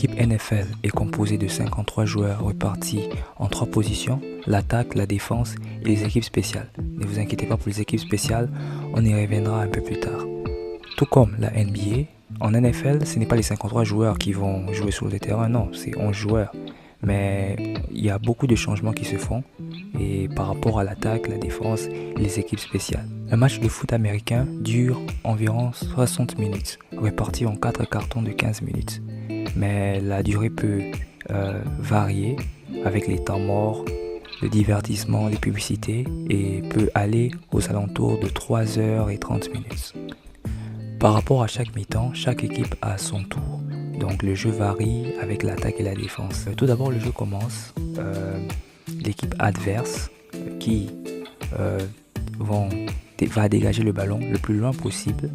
L'équipe NFL est composée de 53 joueurs répartis en 3 positions, l'attaque, la défense et les équipes spéciales. Ne vous inquiétez pas pour les équipes spéciales, on y reviendra un peu plus tard. Tout comme la NBA, en NFL, ce n'est pas les 53 joueurs qui vont jouer sur le terrain, non, c'est 11 joueurs. Mais il y a beaucoup de changements qui se font et par rapport à l'attaque, la défense et les équipes spéciales. Un match de foot américain dure environ 60 minutes, répartis en 4 cartons de 15 minutes. Mais la durée peut varier avec les temps morts, le divertissement, les publicités et peut aller aux alentours de 3h30 minutes. Par rapport à chaque mi-temps, chaque équipe a son tour. Donc le jeu varie avec l'attaque et la défense. Tout d'abord, le jeu commence. L'équipe adverse qui va dégager le ballon le plus loin possible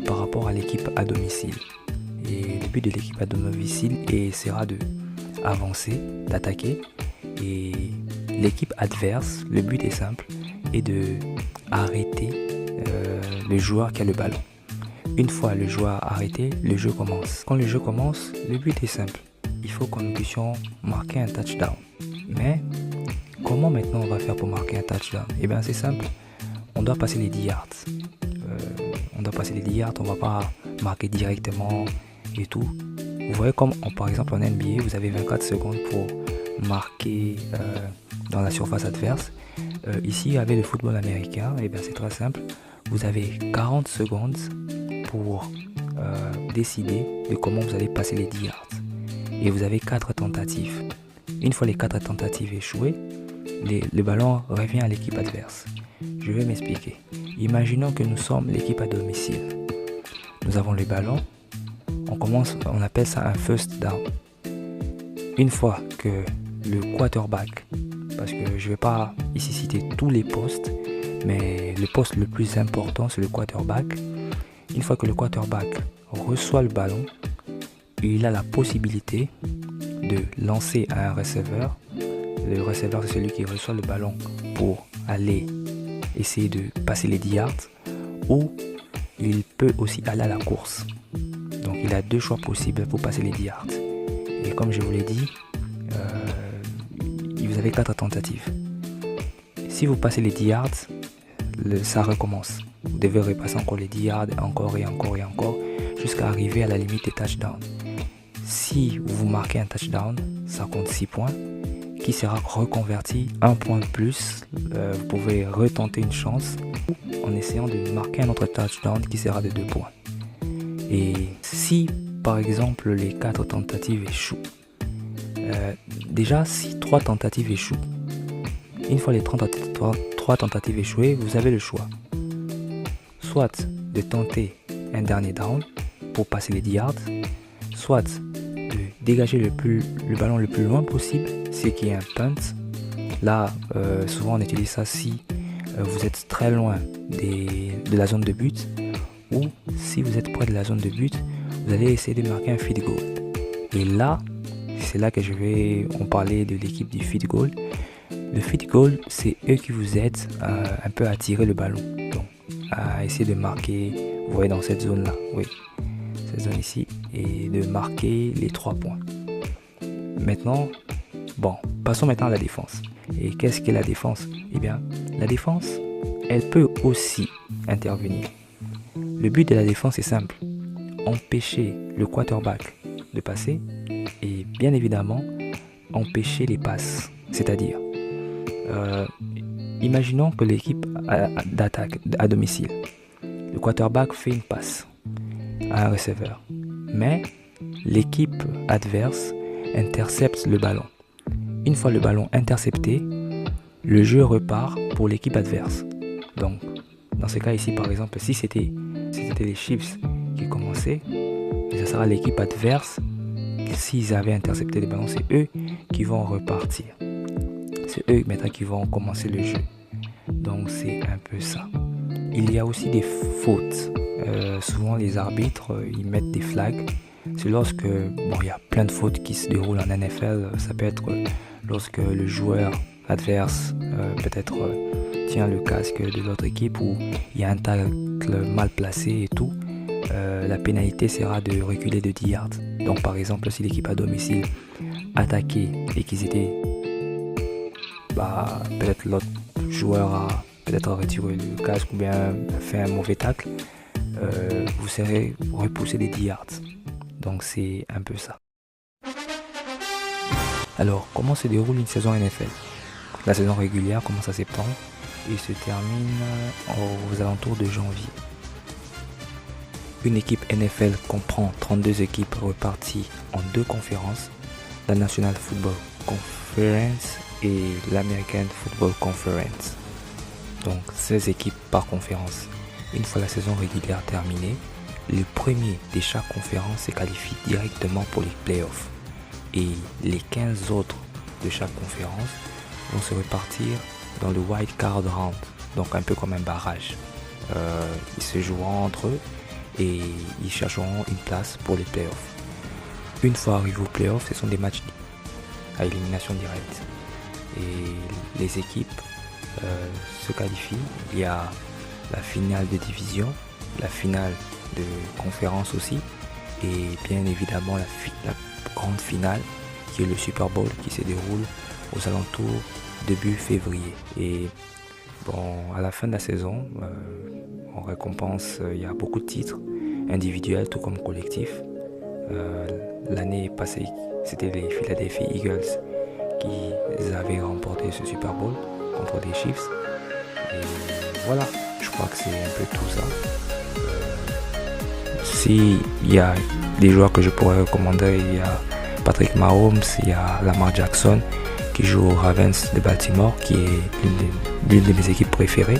par rapport à l'équipe à domicile. Et le but de l'équipe à domicile sera d'avancer, d'attaquer. Et l'équipe adverse, le but est simple, est d'arrêter le joueur qui a le ballon. Une fois le joueur arrêté, le jeu commence. Quand le jeu commence, le but est simple. Il faut que nous puissions marquer un touchdown. Mais comment maintenant on va faire pour marquer un touchdown? Eh bien c'est simple. On doit passer les 10 yards. On ne va pas marquer directement et tout. Vous voyez comme par exemple en NBA, vous avez 24 secondes pour marquer dans la surface adverse. Ici avec le football américain, eh bien c'est très simple. Vous avez 40 secondes pour décider de comment vous allez passer les 10 yards. Et vous avez 4 tentatives. Une fois les 4 tentatives échouées, le ballon revient à l'équipe adverse. Je vais m'expliquer. Imaginons que nous sommes l'équipe à domicile. Nous avons le ballon. On appelle ça un first down. Une fois que le quarterback, parce que je ne vais pas ici citer tous les postes, mais le poste le plus important c'est le quarterback. Une fois que le quarterback reçoit le ballon, il a la possibilité de lancer à un receveur. Le receveur c'est celui qui reçoit le ballon pour aller essayer de passer les 10 yards, ou il peut aussi aller à la course. Donc il a 2 choix possibles pour passer les 10 yards. Et comme je vous l'ai dit, vous avez 4 tentatives. Si vous passez les 10 yards, ça recommence. Vous devez repasser encore les 10 yards, encore et encore et encore, jusqu'à arriver à la limite des touchdowns. Si vous marquez un touchdown, ça compte 6 points, qui sera reconverti 1 point de plus. Vous pouvez retenter une chance en essayant de marquer un autre touchdown qui sera de 2 points. Et si par exemple les 4 tentatives échouent, déjà si 3 tentatives échouent, une fois les 3 tentatives échouées, vous avez le choix. Soit de tenter un dernier down pour passer les 10 yards, soit de dégager le ballon le plus loin possible, ce qui est un punt. Là, souvent on utilise ça si vous êtes très loin de la zone de but, ou si vous êtes près de la zone de but, vous allez essayer de marquer un field goal. Et là, c'est là que on parler de l'équipe du field goal. Le field goal, c'est eux qui vous aident un peu à tirer le ballon, donc à essayer de marquer, vous voyez dans cette zone là, oui, cette zone ici, et de marquer les 3 points. Maintenant, passons maintenant à la défense. Et qu'est-ce qu'est la défense? Eh bien, la défense, elle peut aussi intervenir. Le but de la défense est simple: empêcher le quarterback de passer et bien évidemment empêcher les passes. C'est-à-dire, imaginons que l'équipe d'attaque à domicile, le quarterback fait une passe à un receveur, mais l'équipe adverse intercepte le ballon. Une fois le ballon intercepté, le jeu repart pour l'équipe adverse. Donc, dans ce cas ici, par exemple, si c'était les Chiefs qui commençaient, ce sera l'équipe adverse. S'ils avaient intercepté le ballon, c'est eux qui vont repartir. C'est eux maintenant qui vont commencer le jeu. Donc c'est un peu ça. Il y a aussi des fautes. Souvent les arbitres, ils mettent des flags. C'est lorsque, il y a plein de fautes qui se déroulent en NFL. Ça peut être lorsque le joueur adverse peut-être tient le casque de l'autre équipe, ou il y a un tacle mal placé et tout. la pénalité sera de reculer de 10 yards. Donc par exemple, si l'équipe à domicile attaquait et qu'ils étaient, peut-être l'autre joueur a peut-être retiré le casque ou bien fait un mauvais tacle, vous serez repoussé des 10 yards. Donc c'est un peu ça. Alors, comment se déroule une saison NFL? La saison régulière commence à septembre et se termine aux alentours de janvier. Une équipe NFL comprend 32 équipes reparties en deux conférences, la National Football Conference et l'American Football Conference. Donc 16 équipes par conférence. Une fois la saison régulière terminée, le premier de chaque conférence se qualifie directement pour les playoffs. Et les 15 autres de chaque conférence vont se répartir dans le Wild Card Round, donc un peu comme un barrage. Ils se joueront entre eux et ils chercheront une place pour les playoffs. Une fois arrivés aux playoffs, ce sont des matchs à élimination directe. Et les équipes se qualifient. Il y a la finale de division, la finale de conférence aussi, et bien évidemment la grande finale qui est le Super Bowl qui se déroule aux alentours début février. Et bon, à la fin de la saison, en récompense, il y a beaucoup de titres individuels tout comme collectifs. L'année passée, c'était les Philadelphia Eagles qui avaient remporté ce Super Bowl contre les Chiefs. Et voilà, je crois que c'est un peu tout ça. S'il y a des joueurs que je pourrais recommander, il y a Patrick Mahomes, il y a Lamar Jackson qui joue aux Ravens de Baltimore, qui est l'une de mes équipes préférées.